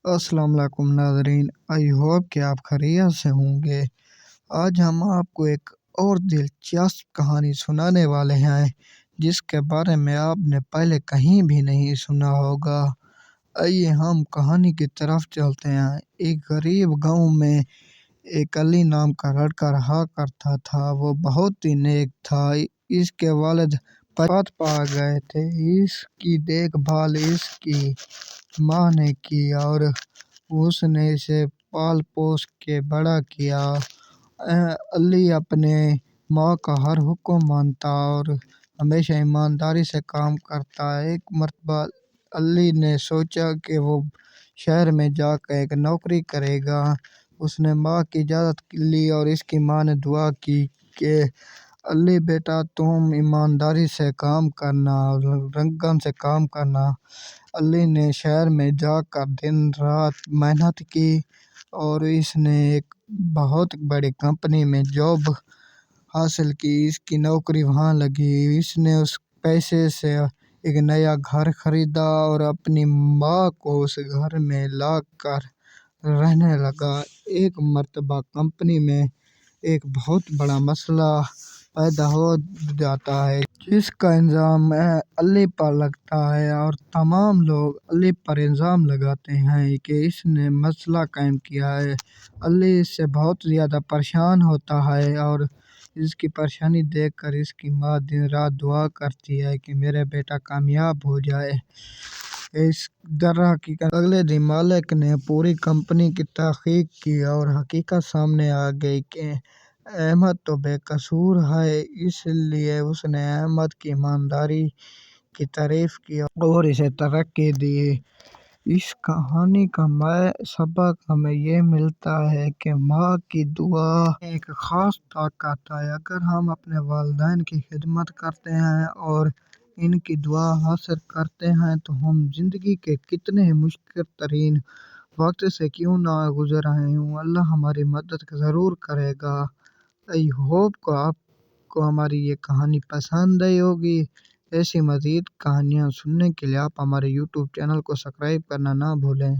अस्सलाम वालेकुम नाज़रीन, आई होप कि आप खैरियत से होंगे। आज हम आपको एक और दिलचस्प कहानी सुनाने वाले हैं जिसके बारे में आपने पहले कहीं भी नहीं सुना होगा। आइए हम कहानी की तरफ चलते हैं। एक गरीब गांव में एक अली नाम का लड़का रहा करता था। वो बहुत ही नेक था। इसके वालिद पत पा गए थे। इसकी देखभाल इसकी माँ ने की और उसने इसे पाल पोस के बड़ा किया। अली अपने माँ का हर हुक्म मानता और हमेशा ईमानदारी से काम करता। एक मर्तबा अली ने सोचा कि वो शहर में जाकर एक नौकरी करेगा। उसने माँ की इजाज़त ली और इसकी माँ ने दुआ की कि अली बेटा तुम ईमानदारी से काम करना, लगन से काम करना। अली ने शहर में जाकर दिन रात मेहनत की और इसने एक बहुत बड़ी कंपनी में जॉब हासिल की। इसकी नौकरी वहाँ लगी। इसने उस पैसे से एक नया घर खरीदा और अपनी माँ को उस घर में लाकर रहने लगा। एक मर्तबा कंपनी में एक बहुत बड़ा मसला पैदा हो जाता है जिसका इल्ज़ाम अली पर लगता है और तमाम लोग अली पर इल्ज़ाम लगाते हैं कि इसने मसला कायम किया है। अली इससे बहुत ज़्यादा परेशान होता है और इसकी परेशानी देखकर इसकी माँ दिन रात दुआ करती है कि मेरा बेटा कामयाब हो जाए। इस तरह की अगले दिन मालिक ने पूरी कंपनी की तहकीक की और हकीकत सामने आ गई कि अहमद तो बेकसूर है। इसलिए उसने अहमद की ईमानदारी की तारीफ की और इसे तरक्की दी। इस कहानी का सबक हमें ये मिलता है कि माँ की दुआ एक ख़ास ताकत है। अगर हम अपने वालिदैन की खिदमत करते हैं और इनकी दुआ हासिल करते हैं तो हम ज़िंदगी के कितने ही मुश्किल तरीन वक्त से क्यों ना गुजर आए हों, अल्लाह हमारी मदद ज़रूर करेगा। आई होप को आपको हमारी ये कहानी पसंद आई होगी। ऐसी मज़ीद कहानियाँ सुनने के लिए आप हमारे यूट्यूब चैनल को सब्सक्राइब करना ना भूलें।